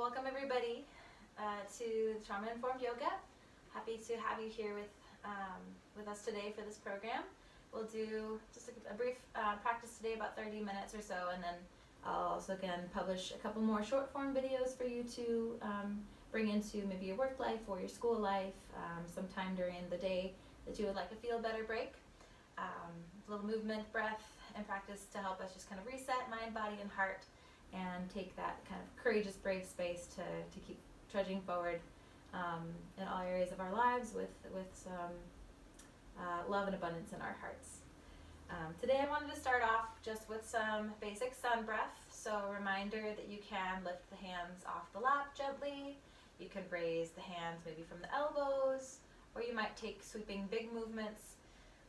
Welcome everybody to Trauma-Informed Yoga. Happy to have you here with us today for this program. We'll do just a brief practice today, about 30 minutes or so, and then I'll also again publish a couple more short form videos for you to bring into maybe your work life or your school life sometime during the day that you would like a feel better break. A little movement, breath, and practice to help us just kind of reset mind, body, and heart, and take that kind of courageous, brave space to keep trudging forward in all areas of our lives with some love and abundance in our hearts. Today I wanted to start off just with some basic sun breath. So a reminder that you can lift the hands off the lap gently. You can raise the hands maybe from the elbows, or you might take sweeping big movements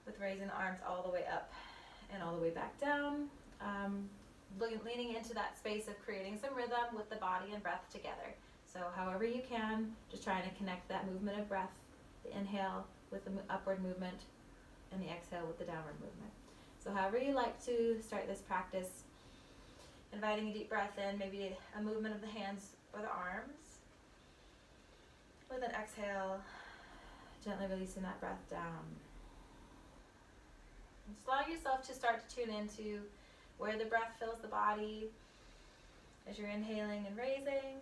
with raising the arms all the way up and all the way back down. Leaning into that space of creating some rhythm with the body and breath together. So however you can, just trying to connect that movement of breath, the inhale with the upward movement and the exhale with the downward movement. So however you like to start this practice, inviting a deep breath in, maybe a movement of the hands or the arms. With an exhale, gently releasing that breath down. And just allow yourself to start to tune into where the breath fills the body as you're inhaling and raising.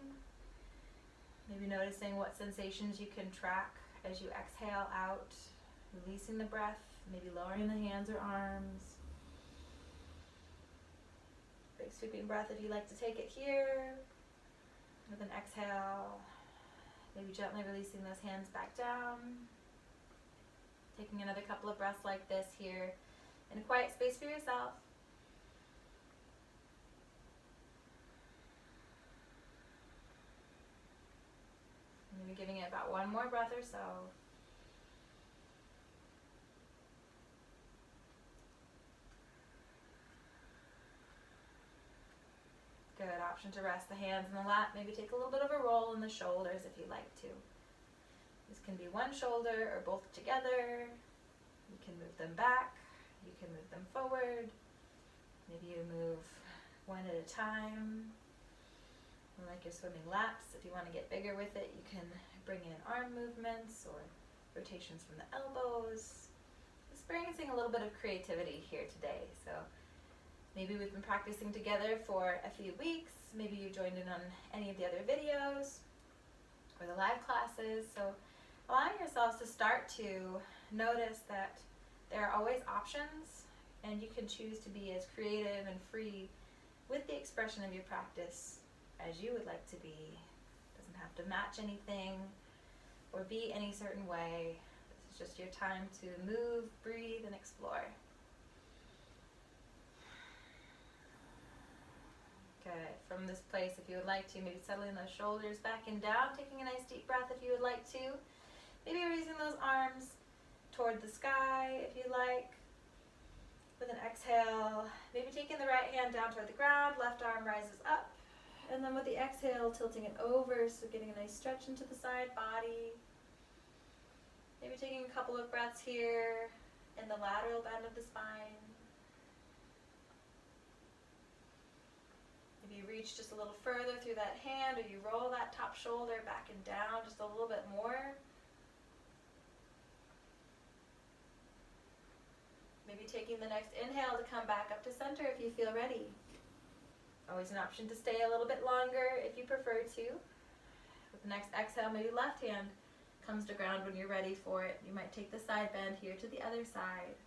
Maybe noticing what sensations you can track as you exhale out, releasing the breath, maybe lowering the hands or arms. Big sweeping breath if you like to take it here. With an exhale, maybe gently releasing those hands back down. Taking another couple of breaths like this here in a quiet space for yourself. Maybe giving it about one more breath or so. Good option to rest the hands in the lap. Maybe take a little bit of a roll in the shoulders if you like to. This can be one shoulder or both together. You can move them back. You can move them forward. Maybe you move one at a time. Like you're swimming laps. If you want to get bigger with it, you can bring in arm movements or rotations from the elbows. Experiencing a little bit of creativity here today. So maybe we've been practicing together for a few weeks. Maybe you joined in on any of the other videos or the live classes. So allowing yourselves to start to notice that there are always options, and you can choose to be as creative and free with the expression of your practice as you would like to be. It doesn't have to match anything or be any certain way. This is just your time to move, breathe, and explore. Good. From this place, if you would like to, maybe settling those shoulders back and down, taking a nice deep breath if you would like to. Maybe raising those arms toward the sky if you like. With an exhale, maybe taking the right hand down toward the ground, left arm rises up. And then with the exhale, tilting it over, so getting a nice stretch into the side body. Maybe taking a couple of breaths here in the lateral bend of the spine. Maybe you reach just a little further through that hand, or you roll that top shoulder back and down just a little bit more. Maybe taking the next inhale to come back up to center if you feel ready. Always an option to stay a little bit longer if you prefer to. With the next exhale, maybe left hand comes to ground when you're ready for it. You might take the side bend here to the other side.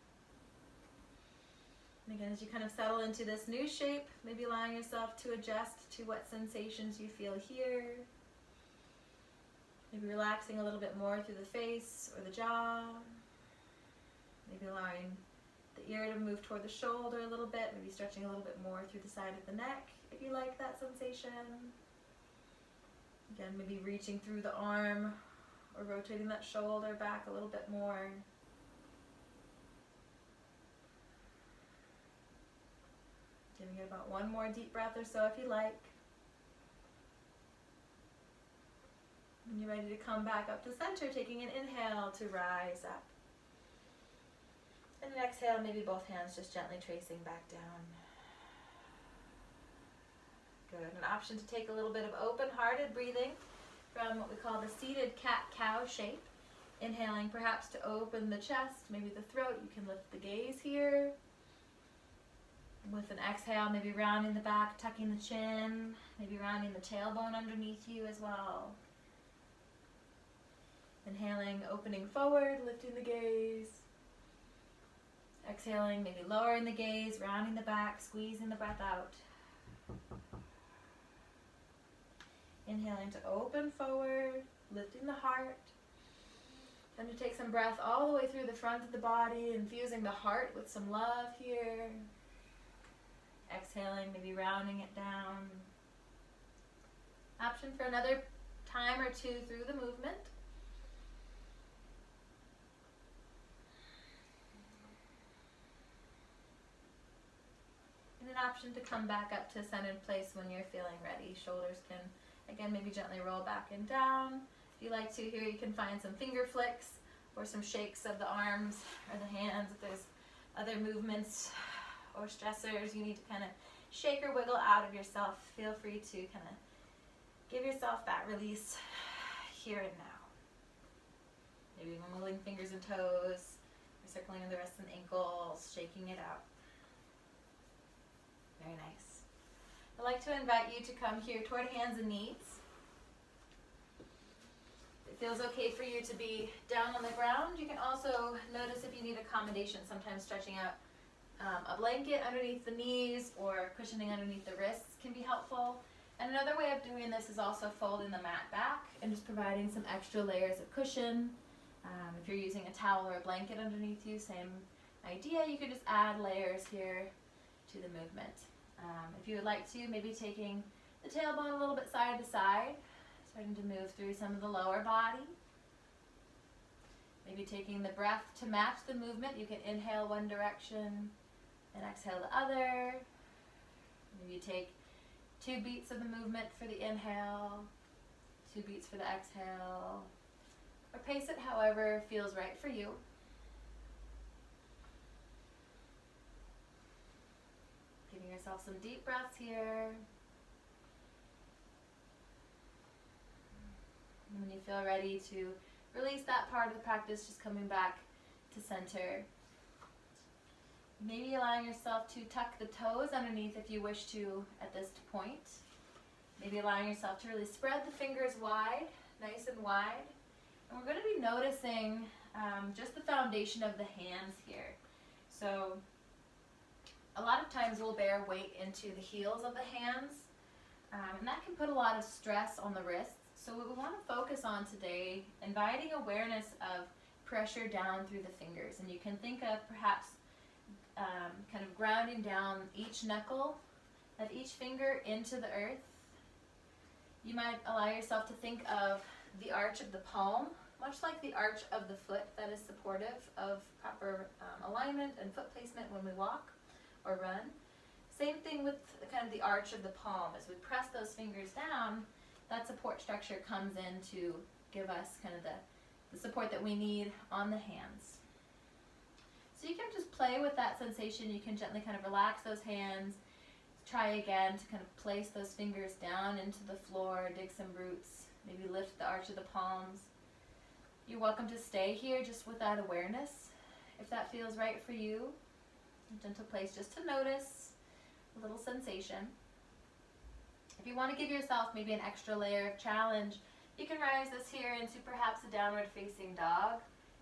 And again, as you kind of settle into this new shape, maybe allowing yourself to adjust to what sensations you feel here. Maybe relaxing a little bit more through the face or the jaw. Maybe allowing the ear to move toward the shoulder a little bit, maybe stretching a little bit more through the side of the neck if you like that sensation. Again, maybe reaching through the arm or rotating that shoulder back a little bit more. Giving it about one more deep breath or so if you like. When you're ready to come back up to center, taking an inhale to rise up. And an exhale, maybe both hands just gently tracing back down. Good. An option to take a little bit of open-hearted breathing from what we call the seated cat-cow shape. Inhaling perhaps to open the chest, maybe the throat. You can lift the gaze here. With an exhale, maybe rounding the back, tucking the chin, maybe rounding the tailbone underneath you as well. Inhaling, opening forward, lifting the gaze. Exhaling, maybe lowering the gaze, rounding the back, squeezing the breath out. Inhaling to open forward, lifting the heart. Then to take some breath all the way through the front of the body, infusing the heart with some love here. Exhaling, maybe rounding it down. Option for another time or two through the movement. And an option to come back up to centered place when you're feeling ready. Shoulders can, again, maybe gently roll back and down. If you like to here, you can find some finger flicks or some shakes of the arms or the hands. If there's other movements or stressors you need to kind of shake or wiggle out of yourself, feel free to kind of give yourself that release here and now. Maybe wiggling fingers and toes, or circling the wrists and ankles, shaking it out. Very nice. I'd like to invite you to come here toward hands and knees. It feels okay for you to be down on the ground. You can also notice if you need accommodation, sometimes stretching out a blanket underneath the knees or cushioning underneath the wrists can be helpful. And another way of doing this is also folding the mat back and just providing some extra layers of cushion. If you're using a towel or a blanket underneath you, same idea. You can just add layers here to the movement. If you would like to, maybe taking the tailbone a little bit side to side, starting to move through some of the lower body. Maybe taking the breath to match the movement. You can inhale one direction and exhale the other. Maybe take 2 beats of the movement for the inhale, 2 beats for the exhale, or pace it however feels right for you. Giving yourself some deep breaths here. And when you feel ready to release that part of the practice, just coming back to center. Maybe allowing yourself to tuck the toes underneath if you wish to at this point. Maybe allowing yourself to really spread the fingers wide, nice and wide. And we're going to be noticing just the foundation of the hands here. So a lot of times we'll bear weight into the heels of the hands, and that can put a lot of stress on the wrists. So what we want to focus on today, inviting awareness of pressure down through the fingers. And you can think of perhaps kind of grounding down each knuckle of each finger into the earth. You might allow yourself to think of the arch of the palm, much like the arch of the foot that is supportive of proper alignment and foot placement when we walk or run. Same thing with kind of the arch of the palm. As we press those fingers down, that support structure comes in to give us kind of the support that we need on the hands. So you can just play with that sensation. You can gently kind of relax those hands. Try again to kind of place those fingers down into the floor, dig some roots, maybe lift the arch of the palms. You're welcome to stay here just with that awareness if that feels right for you. A gentle place just to notice a little sensation. If you want to give yourself maybe an extra layer of challenge, you can rise this here into perhaps a downward facing dog,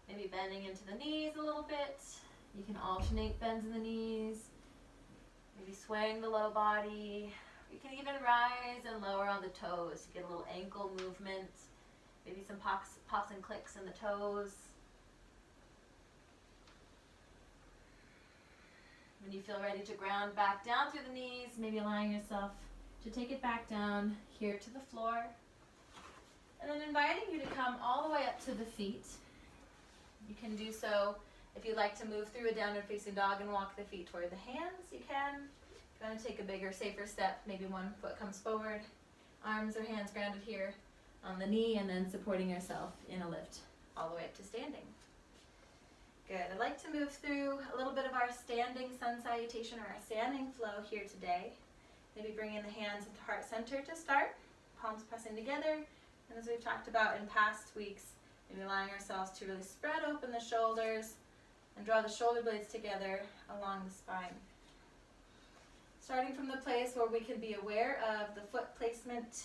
maybe bending into the knees a little bit. You can alternate bends in the knees, maybe swaying the low body. You can even rise and lower on the toes. You get a little ankle movement, maybe some pops and clicks in the toes. When you feel ready to ground back down through the knees, maybe allowing yourself to take it back down here to the floor. And then inviting you to come all the way up to the feet. You can do so if you'd like to move through a downward facing dog and walk the feet toward the hands, you can. If you want to take a bigger, safer step, maybe one foot comes forward, arms or hands grounded here on the knee, and then supporting yourself in a lift all the way up to standing. Good. I'd like to move through a little bit of our standing sun salutation or our standing flow here today. Maybe bringing the hands into heart center to start, palms pressing together. And as we've talked about in past weeks, maybe allowing ourselves to really spread open the shoulders and draw the shoulder blades together along the spine. Starting from the place where we can be aware of the foot placement,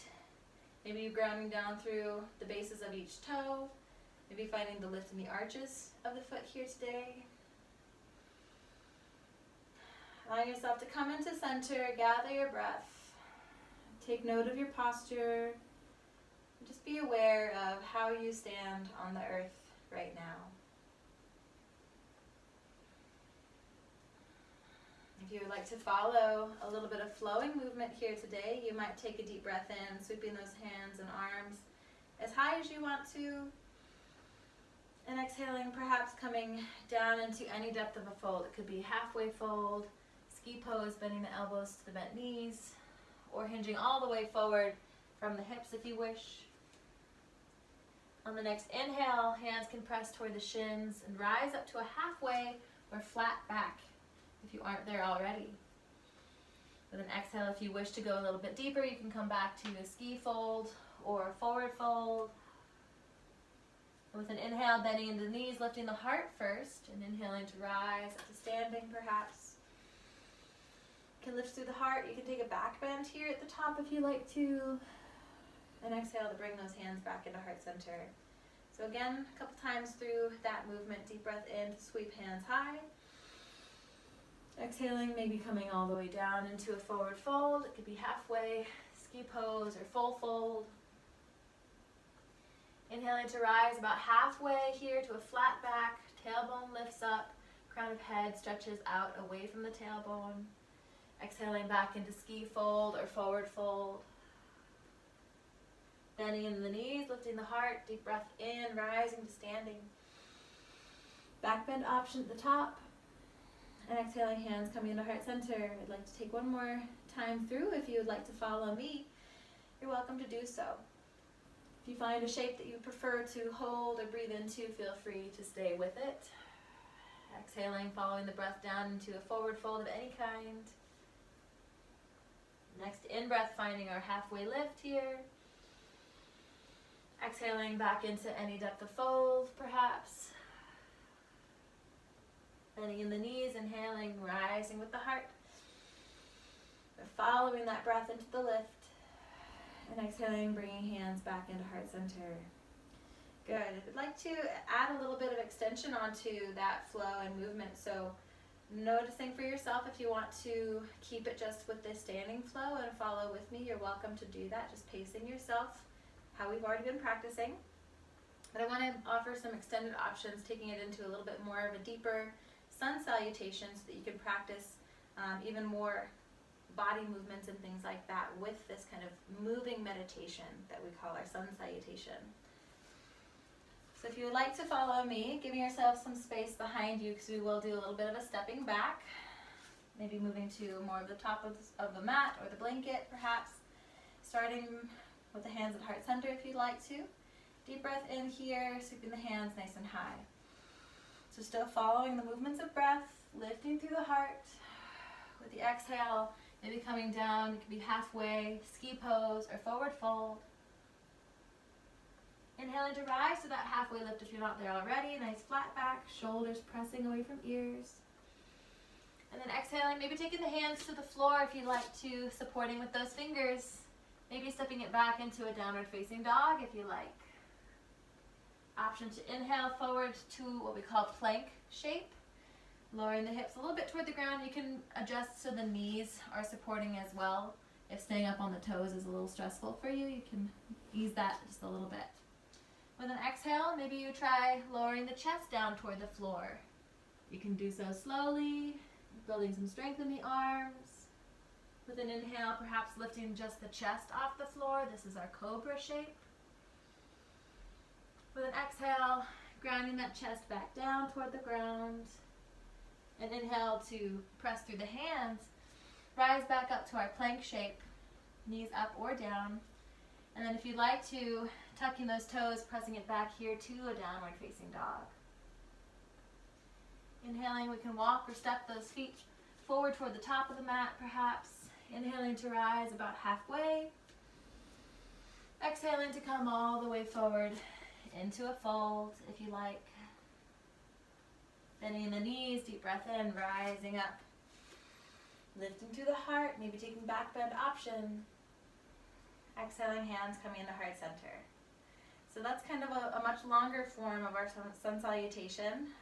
maybe you're grounding down through the bases of each toe, maybe finding the lift in the arches of the foot here today. Allowing yourself to come into center, gather your breath, take note of your posture, and just be aware of how you stand on the earth right now. If you would like to follow a little bit of flowing movement here today, you might take a deep breath in, sweeping those hands and arms as high as you want to, and exhaling, perhaps coming down into any depth of a fold. It could be halfway fold, ski pose, bending the elbows to the bent knees, or hinging all the way forward from the hips if you wish. On the next inhale, hands can press toward the shins and rise up to a halfway or flat back if you aren't there already. With an exhale, if you wish to go a little bit deeper, you can come back to a ski fold or a forward fold. With an inhale, bending into the knees, lifting the heart first, and inhaling to rise up to standing perhaps. You can lift through the heart. You can take a back bend here at the top if you like to. And exhale to bring those hands back into heart center. So again, a couple times through that movement, deep breath in to sweep hands high. Exhaling, maybe coming all the way down into a forward fold. It could be halfway, ski pose, or full fold. Inhaling to rise about halfway here to a flat back, tailbone lifts up, crown of head stretches out away from the tailbone. Exhaling back into ski fold or forward fold. Bending into the knees, lifting the heart, deep breath in, rising to standing. Back bend option at the top. And exhaling, hands coming into heart center. I'd like to take one more time through. If you would like to follow me, you're welcome to do so. If you find a shape that you prefer to hold or breathe into, feel free to stay with it. Exhaling, following the breath down into a forward fold of any kind. Next in-breath, finding our halfway lift here. Exhaling back into any depth of fold, perhaps. Bending in the knees, inhaling, rising with the heart. We're following that breath into the lift. And exhaling, bringing hands back into heart center. Good. I'd like to add a little bit of extension onto that flow and movement. So noticing for yourself if you want to keep it just with this standing flow and follow with me, you're welcome to do that. Just pacing yourself how we've already been practicing. But I want to offer some extended options, taking it into a little bit more of a deeper sun salutation so that you can practice even more body movements and things like that with this kind of moving meditation that we call our sun salutation. So if you would like to follow me, giving yourself some space behind you because we will do a little bit of a stepping back, maybe moving to more of the top of the mat or the blanket perhaps, starting with the hands at heart center if you'd like to. Deep breath in here, sweeping the hands nice and high. So still following the movements of breath, lifting through the heart. With the exhale, maybe coming down, it could be halfway, ski pose, or forward fold. Inhaling to rise to that halfway lift if you're not there already. Nice flat back, shoulders pressing away from ears. And then exhaling, maybe taking the hands to the floor if you'd like to, supporting with those fingers. Maybe stepping it back into a downward facing dog if you like. Option to inhale forward to what we call plank shape. Lowering the hips a little bit toward the ground. You can adjust so the knees are supporting as well. If staying up on the toes is a little stressful for you, you can ease that just a little bit. With an exhale, maybe you try lowering the chest down toward the floor. You can do so slowly, building some strength in the arms. With an inhale, perhaps lifting just the chest off the floor. This is our cobra shape. With an exhale, grounding that chest back down toward the ground. And inhale to press through the hands. Rise back up to our plank shape, knees up or down. And then if you'd like to, tucking those toes, pressing it back here to a downward facing dog. Inhaling, we can walk or step those feet forward toward the top of the mat perhaps. Inhaling to rise about halfway. Exhaling to come all the way forward into a fold if you like. Bending the knees, deep breath in, rising up. Lifting through the heart, maybe taking back bend option. Exhaling, hands coming into heart center. So that's kind of a much longer form of our sun salutation.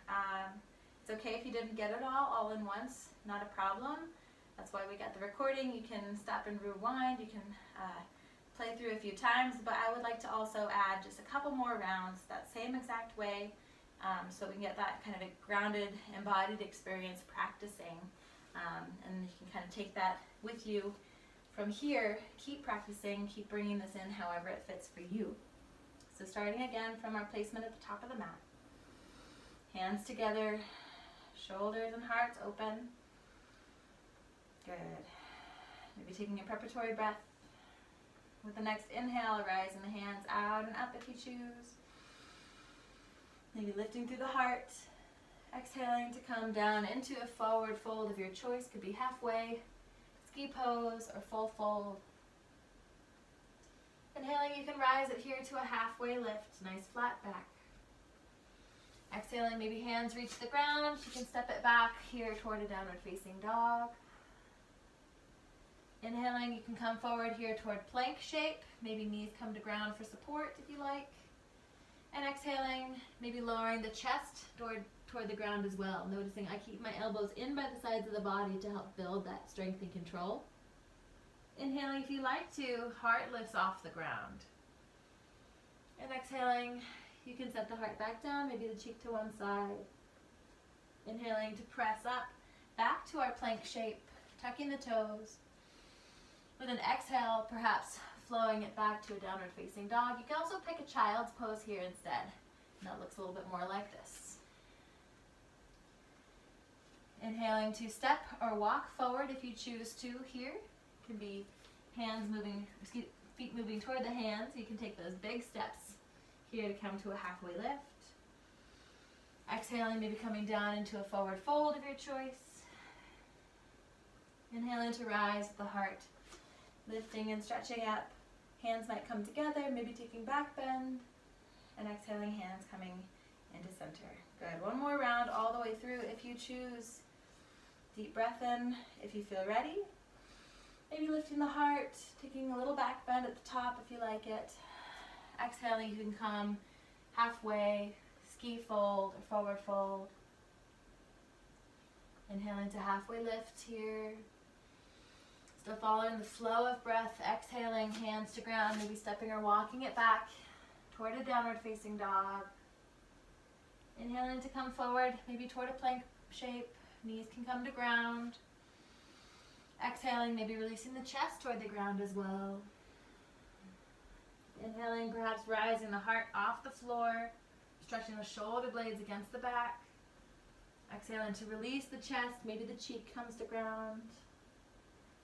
It's okay if you didn't get it all in once, not a problem. That's why we got the recording. You can stop and rewind. You can play through a few times, but I would like to also add just a couple more rounds that same exact way, so we can get that kind of a grounded, embodied experience practicing. And you can kind of take that with you from here. Keep practicing, keep bringing this in however it fits for you. So starting again from our placement at the top of the mat. Hands together, shoulders and hearts open. Good. Maybe taking a preparatory breath. With the next inhale, rising the hands out and up if you choose. Maybe lifting through the heart. Exhaling to come down into a forward fold of your choice. Could be halfway, ski pose, or full fold. Inhaling, you can rise it here to a halfway lift. Nice flat back. Exhaling, maybe hands reach the ground. You can step it back here toward a downward facing dog. Inhaling, you can come forward here toward plank shape. Maybe knees come to ground for support if you like. And exhaling, maybe lowering the chest toward the ground as well. Noticing I keep my elbows in by the sides of the body to help build that strength and control. Inhaling if you like to, heart lifts off the ground. And exhaling, you can set the heart back down, maybe the cheek to one side. Inhaling to press up, back to our plank shape, tucking the toes. With an exhale, perhaps flowing it back to a downward facing dog. You can also pick a child's pose here instead. And that looks a little bit more like this. Inhaling to step or walk forward if you choose to here. It can be feet moving toward the hands. You can take those big steps here to come to a halfway lift. Exhaling, maybe coming down into a forward fold of your choice. Inhaling to rise with the heart. Lifting and stretching up. Hands might come together, maybe taking back bend. And exhaling, hands coming into center. Good. One more round all the way through if you choose. Deep breath in if you feel ready. Maybe lifting the heart, taking a little back bend at the top if you like it. Exhaling, you can come halfway, ski fold or forward fold. Inhaling to halfway lift here. Still following the flow of breath, exhaling, hands to ground, maybe stepping or walking it back toward a downward facing dog. Inhaling to come forward, maybe toward a plank shape, knees can come to ground. Exhaling, maybe releasing the chest toward the ground as well. Inhaling, perhaps rising the heart off the floor, stretching the shoulder blades against the back. Exhaling to release the chest, maybe the cheek comes to ground.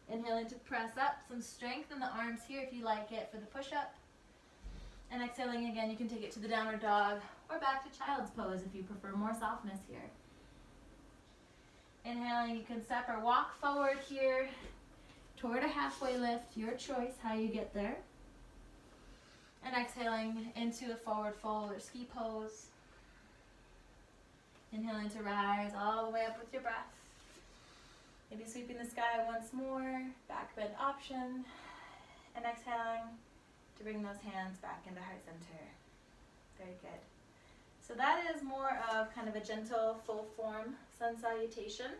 Inhaling to press up, some strength in the arms here if you like it for the push-up. And exhaling again, you can take it to the downward dog or back to child's pose if you prefer more softness here. Inhaling, you can step or walk forward here toward a halfway lift, your choice how you get there. And exhaling into a forward fold or ski pose. Inhaling to rise all the way up with your breath. Maybe sweeping the sky once more, back bend option, and exhaling to bring those hands back into heart center. Very good. So that is more of kind of a gentle, full form sun salutation.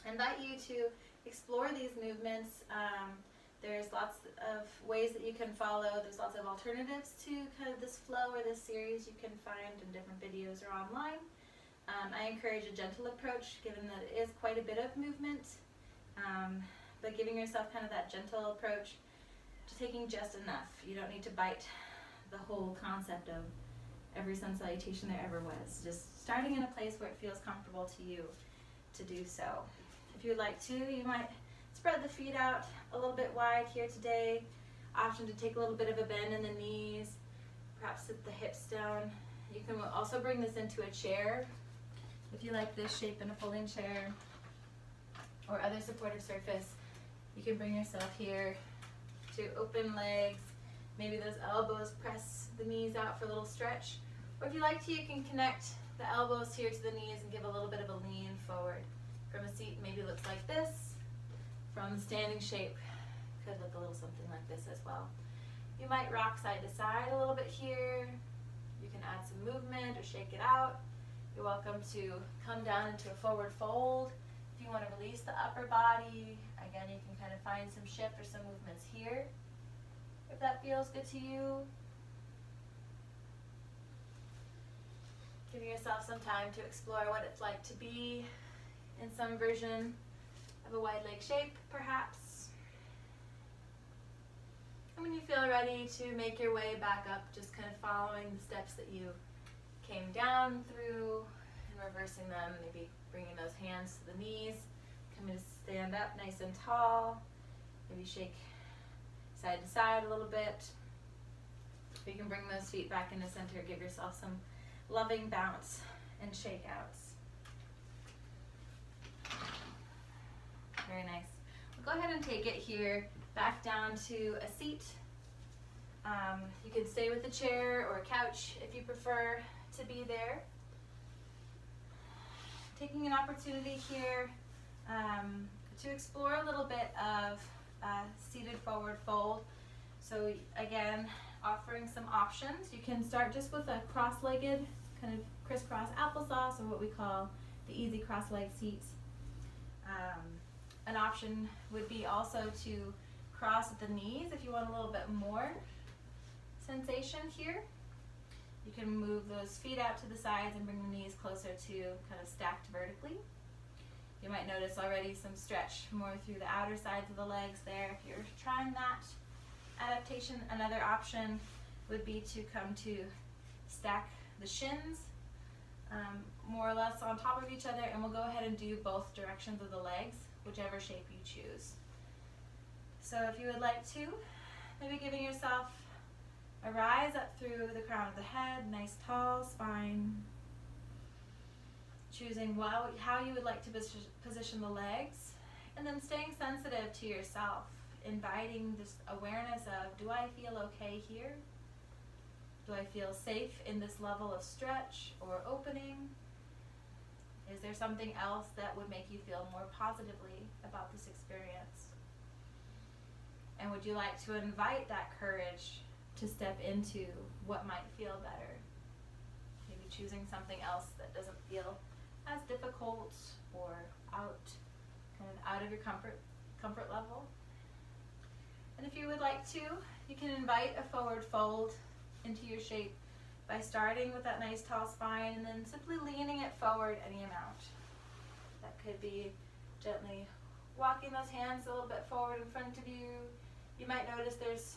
I invite you to explore these movements. There's lots of ways that you can follow. There's lots of alternatives to kind of this flow or this series you can find in different videos or online. I encourage a gentle approach, given that it is quite a bit of movement, but giving yourself kind of that gentle approach to taking just enough. You don't need to bite the whole concept of every sun salutation there ever was. Just starting in a place where it feels comfortable to you to do so. If you'd like to, you might spread the feet out a little bit wide here today. Option to take a little bit of a bend in the knees, perhaps sit the hips down. You can also bring this into a chair if you like this shape in a folding chair or other supportive surface. You can bring yourself here to open legs. Maybe those elbows press the knees out for a little stretch. Or if you like to, you can connect the elbows here to the knees and give a little bit of a lean forward. From a seat, maybe looks like this. From standing shape, could look a little something like this as well. You might rock side to side a little bit here. You can add some movement or shake it out. You're welcome to come down into a forward fold. If you want to release the upper body, again, you can kind of find some shift or some movements here, if that feels good to you. Giving yourself some time to explore what it's like to be in some version of a wide leg shape, perhaps. And when you feel ready to make your way back up, just kind of following the steps that you came down through and reversing them, maybe bringing those hands to the knees, coming to stand up nice and tall, maybe shake side to side a little bit. You can bring those feet back into center, give yourself some loving bounce and shakeouts. Very nice. We'll go ahead and take it here back down to a seat. You can stay with a chair or a couch if you prefer to be there. Taking an opportunity here to explore a little bit of seated forward fold. So again, offering some options. You can start just with a cross-legged, kind of crisscross applesauce, or what we call the easy cross-leg seats. An option would be also to cross at the knees if you want a little bit more sensation here. You can move those feet out to the sides and bring the knees closer to kind of stacked vertically. You might notice already some stretch more through the outer sides of the legs there if you're trying that adaptation. Another option would be to come to stack the shins more or less on top of each other, and we'll go ahead and do both directions of the legs, whichever shape you choose. So if you would like to, maybe giving yourself a rise up through the crown of the head, nice tall spine. Choosing how you would like to position the legs, and then staying sensitive to yourself, inviting this awareness of, do I feel okay here? Do I feel safe in this level of stretch or opening? Is there something else that would make you feel more positively about this experience? And would you like to invite that courage to step into what might feel better? Maybe choosing something else that doesn't feel as difficult or out of your comfort level. And if you would like to, you can invite a forward fold into your shape by starting with that nice tall spine and then simply leaning it forward any amount. That could be gently walking those hands a little bit forward in front of you. You might notice there's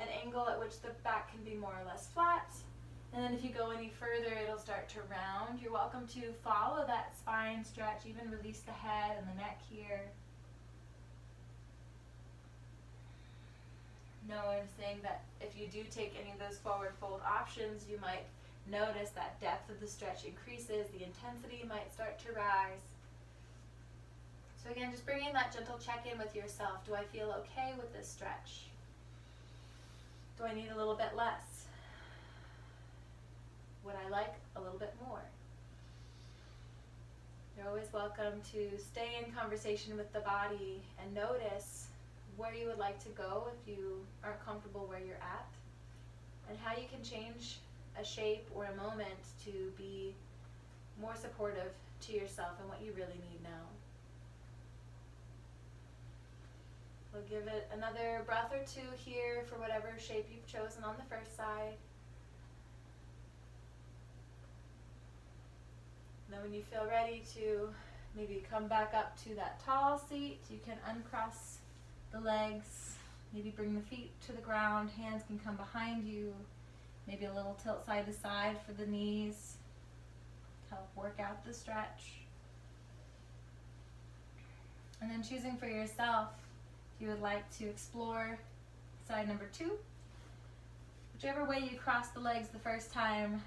an angle at which the back can be more or less flat. And then if you go any further, it'll start to round. You're welcome to follow that spine stretch, even release the head and the neck here. Noticing that if you do take any of those forward fold options, you might notice that depth of the stretch increases, the intensity might start to rise. So again, just bringing that gentle check-in with yourself. Do I feel okay with this stretch? Do I need a little bit less? Would I like a little bit more? You're always welcome to stay in conversation with the body and notice where you would like to go if you aren't comfortable where you're at, and how you can change a shape or a moment to be more supportive to yourself and what you really need now. We'll give it another breath or two here for whatever shape you've chosen on the first side. Then when you feel ready to maybe come back up to that tall seat, you can uncross the legs, maybe bring the feet to the ground, hands can come behind you, maybe a little tilt side to side for the knees, help work out the stretch. And then choosing for yourself, if you would like to explore side number 2, whichever way you cross the legs the first time,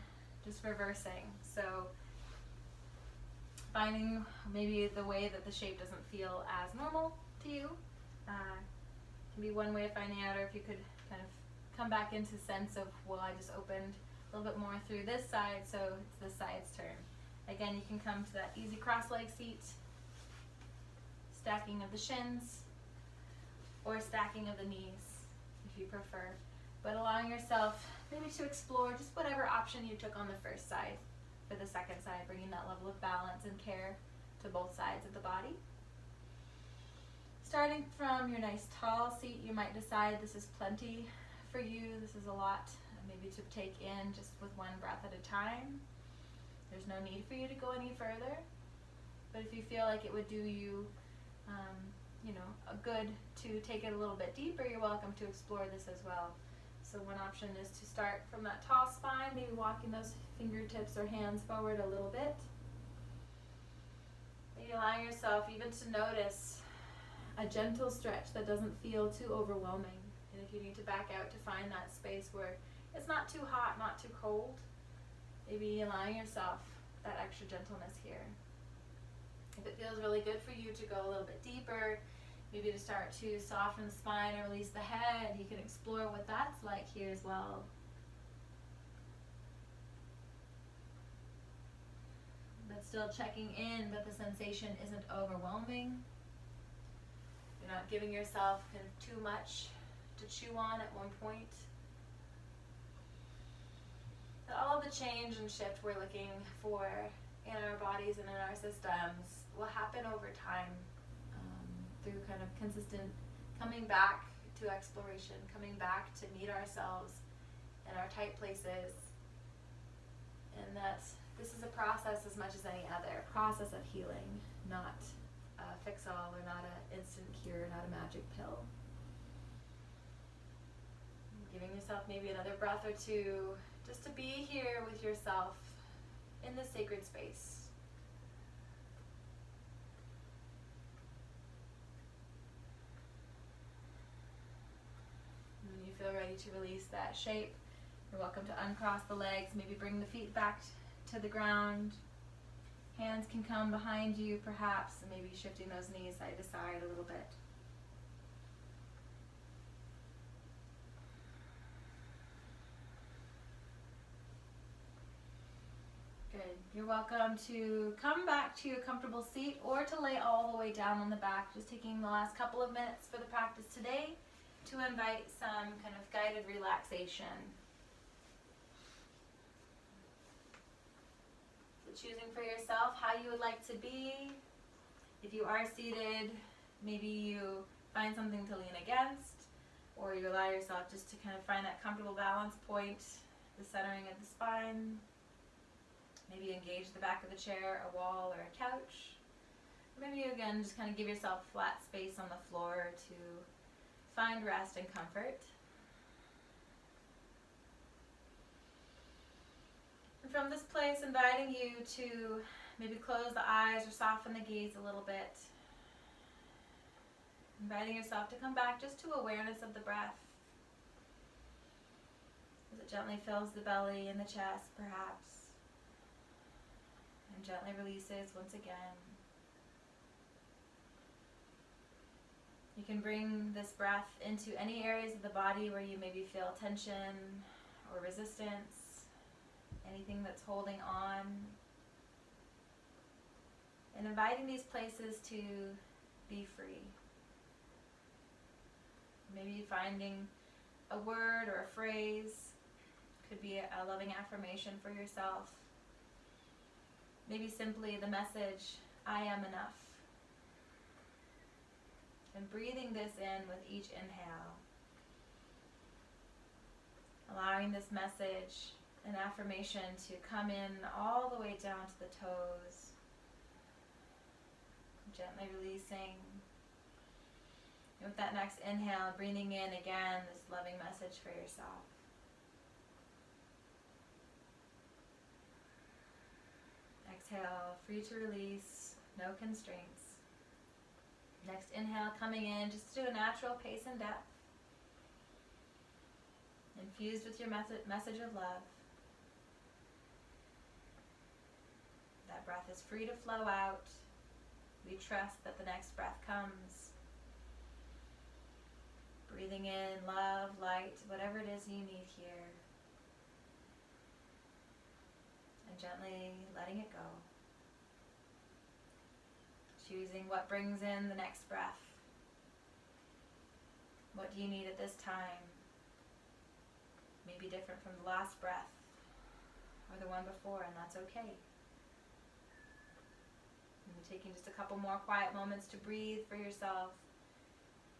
just reversing. So finding maybe the way that the shape doesn't feel as normal to you. can be one way of finding out, or if you could kind of come back into sense of, well, I just opened a little bit more through this side, so it's this side's turn. Again, you can come to that easy cross-leg seat, stacking of the shins, or stacking of the knees, if you prefer. But allowing yourself maybe to explore just whatever option you took on the first side for the second side, bringing that level of balance and care to both sides of the body. Starting from your nice tall seat, you might decide this is plenty for you. This is a lot maybe to take in just with one breath at a time. There's no need for you to go any further. But if you feel like it would do you, a good to take it a little bit deeper, you're welcome to explore this as well. So one option is to start from that tall spine, maybe walking those fingertips or hands forward a little bit. Maybe allowing yourself even to notice a gentle stretch that doesn't feel too overwhelming. And if you need to back out to find that space where it's not too hot, not too cold, maybe allowing yourself that extra gentleness here. If it feels really good for you to go a little bit deeper, maybe to start to soften the spine or release the head, you can explore what that's like here as well. But still checking in that the sensation isn't overwhelming. You're not giving yourself kind of too much to chew on at one point. That all of the change and shift we're looking for in our bodies and in our systems will happen over time, through kind of consistent coming back to exploration, coming back to meet ourselves in our tight places, and that this is a process as much as any other, process of healing, not a fix-all or not an instant cure, not a magic pill. Giving yourself maybe another breath or two just to be here with yourself in this sacred space. When you feel ready to release that shape, you're welcome to uncross the legs, maybe bring the feet back to the ground. Hands can come behind you perhaps, and maybe shifting those knees side to side a little bit. Good. You're welcome to come back to your comfortable seat or to lay all the way down on the back. Just taking the last couple of minutes for the practice today to invite some kind of guided relaxation. So choosing for yourself how you would like to be. If you are seated, maybe you find something to lean against, or you allow yourself just to kind of find that comfortable balance point, the centering of the spine. Maybe engage the back of the chair, a wall, or a couch. Or maybe you again just kind of give yourself flat space on the floor to find rest and comfort. And from this place, inviting you to maybe close the eyes or soften the gaze a little bit. Inviting yourself to come back just to awareness of the breath. As it gently fills the belly and the chest, perhaps. And gently releases once again. You can bring this breath into any areas of the body where you maybe feel tension or resistance, anything that's holding on, and inviting these places to be free. Maybe finding a word or a phrase, could be a loving affirmation for yourself. Maybe simply the message, I am enough. And breathing this in with each inhale. Allowing this message and affirmation to come in all the way down to the toes. Gently releasing. And with that next inhale, breathing in again this loving message for yourself. Exhale, free to release, no constraints. Next inhale, coming in just to a natural pace and depth. Infused with your message of love. That breath is free to flow out. We trust that the next breath comes. Breathing in love, light, whatever it is you need here. And gently letting it go. Choosing what brings in the next breath. What do you need at this time? Maybe different from the last breath or the one before, and that's okay. And taking just a couple more quiet moments to breathe for yourself,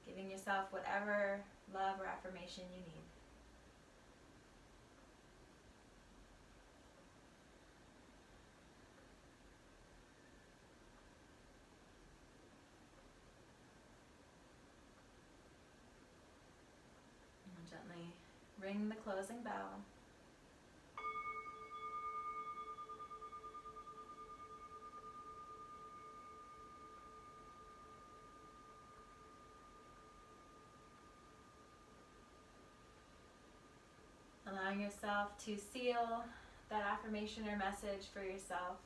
giving yourself whatever love or affirmation you need. And gently ring the closing bell. Allowing yourself to seal that affirmation or message for yourself.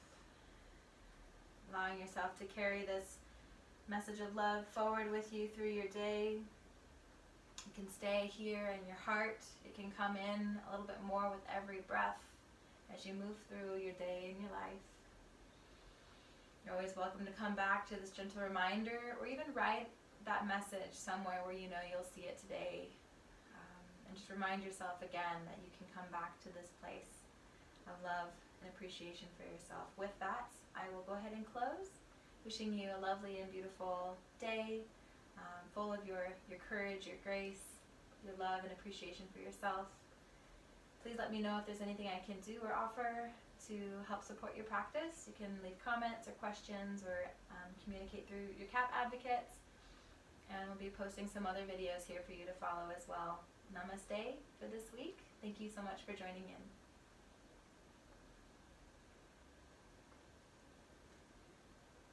Allowing yourself to carry this message of love forward with you through your day. It can stay here in your heart. It can come in a little bit more with every breath as you move through your day and your life. You're always welcome to come back to this gentle reminder, or even write that message somewhere where you know you'll see it today. And just remind yourself again that you can come back to this place of love and appreciation for yourself. With that, I will go ahead and close. Wishing you a lovely and beautiful day, full of your courage, your grace, your love and appreciation for yourself. Please let me know if there's anything I can do or offer to help support your practice. You can leave comments or questions, or communicate through your CAP advocates. And we'll be posting some other videos here for you to follow as well. Namaste for this week. Thank you so much for joining in.